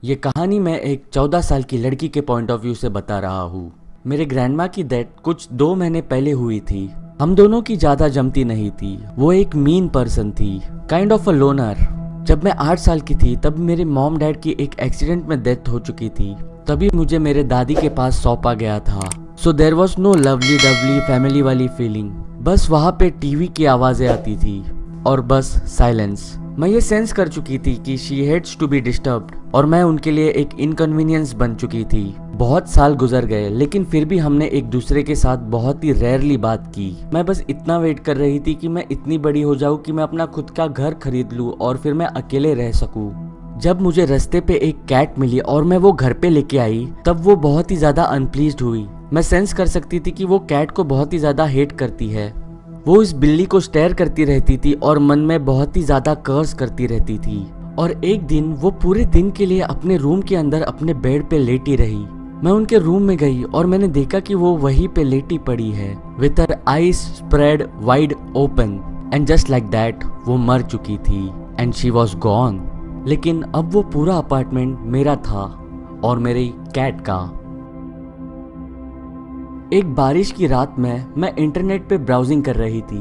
ये कहानी मैं एक 14 साल की लड़की के पॉइंट ऑफ व्यू से बता रहा हूँ। मेरे ग्रैंडमा की डेथ कुछ 2 महीने पहले हुई थी। हम दोनों की ज्यादा जमती नहीं थी। वो एक मीन पर्सन थी, काइंड ऑफ अ लोनर। जब मैं 8 साल की थी तब मेरे मॉम डैड की एक एक्सीडेंट में डेथ हो चुकी थी। तभी मुझे मेरे दादी के पास सौंपा गया था। So there was no lovely dovely family वाली फीलिंग। बस वहाँ पे टीवी की आवाजें आती थी और बस साइलेंस। मैं ये सेंस कर चुकी थी कि she hates to be disturbed और मैं उनके लिए एक इनकन्वीनियंस बन चुकी थी। बहुत साल गुजर गए लेकिन फिर भी हमने एक दूसरे के साथ बहुत ही रेयरली बात की। मैं बस इतना वेट कर रही थी कि मैं इतनी बड़ी हो जाऊं कि मैं अपना खुद का घर खरीद लूं और फिर मैं अकेले रह सकूं। जब मुझे रास्ते पे एक कैट मिली और मैं वो घर पे लेके आई तब वो बहुत ही ज्यादा अनप्लीज्ड हुई। मैं सेंस कर सकती थी कि वो कैट को बहुत ही ज्यादा हेट करती है। वो इस बिल्ली को स्टेयर करती रहती थी और मन में बहुत ही ज्यादा कर्स करती रहती थी। और एक दिन वो पूरे दिन के लिए अपने रूम के अंदर अपने बेड पे लेटी रही। मैं उनके रूम में गई और मैंने देखा कि वो वहीं पे लेटी पड़ी है with her eyes spread wide open and just like that वो मर चुकी थी एंड शी वॉज गॉन। लेकिन अब वो पूरा अपार्टमेंट मेरा था और मेरी कैट का। एक बारिश की रात में मैं इंटरनेट पे ब्राउजिंग कर रही थी।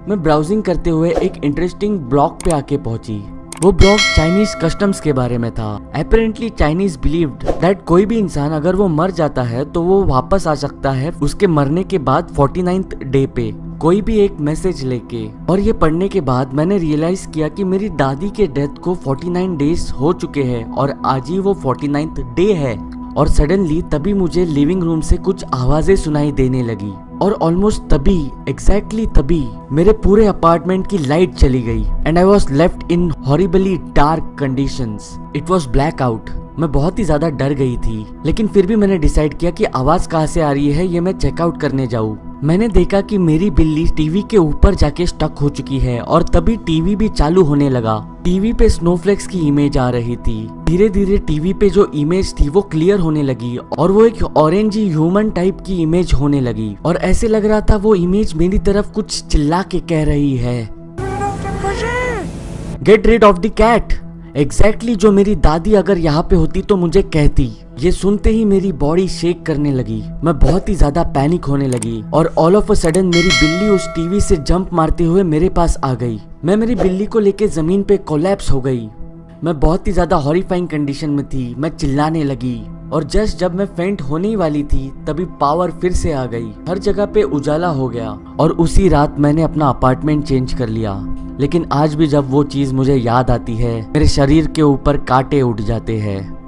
मैं ब्राउजिंग करते हुए एक इंटरेस्टिंग ब्लॉग पे आके पहुंची। वो ब्लॉग चाइनीज कस्टम्स के बारे में था। अपेरेंटली चाइनीज बिलीव्ड दैट कोई भी इंसान अगर वो मर जाता है तो वो वापस आ सकता है उसके मरने के बाद 49th डे पे कोई भी एक मैसेज लेके। और ये पढ़ने के बाद मैंने रियलाइज किया कि मेरी दादी के डेथ को 49 डेज हो चुके हैं और आज ही वो 49th डे है। और सडनली तभी मुझे लिविंग रूम से कुछ आवाजें सुनाई देने लगी और ऑलमोस्ट तभी एग्जैक्टली तभी मेरे पूरे अपार्टमेंट की लाइट चली गई and I was left in horribly dark conditions. It was black out. मैं बहुत ही ज्यादा डर गई थी लेकिन फिर भी मैंने डिसाइड किया कि आवाज कहाँ से आ रही है ये मैं चेकआउट करने जाऊँ। मैंने देखा कि मेरी बिल्ली टीवी के ऊपर जाके स्टक हो चुकी है और तभी टीवी भी चालू होने लगा। टीवी पे स्नोफ्लेक्स की इमेज आ रही थी। धीरे धीरे टीवी पे जो इमेज थी वो क्लियर होने लगी और वो एक ऑरेंजी ह्यूमन टाइप की इमेज होने लगी और ऐसे लग रहा था वो इमेज मेरी तरफ कुछ चिल्ला के कह रही है, get rid of the cat. Exactly जो मेरी दादी अगर यहाँ पे होती तो मुझे कहती। ये सुनते ही मेरी बॉडी शेक करने लगी। मैं बहुत ही ज्यादा पैनिक होने लगी और ऑल ऑफ अ सडन मेरी बिल्ली उस टीवी से जंप मारते हुए मेरे पास आ गई। मैं मेरी बिल्ली को लेके जमीन पे कोलैप्स हो गई। मैं बहुत ही ज्यादा हॉरिफाइंग कंडीशन में थी। मैं चिल्लाने लगी और जस्ट जब मैं फेंट होने ही वाली थी तभी पावर फिर से आ गई। हर जगह पे उजाला हो गया और उसी रात मैंने अपना अपार्टमेंट चेंज कर लिया। लेकिन आज भी जब वो चीज मुझे याद आती है मेरे शरीर के ऊपर कांटे उठ जाते हैं।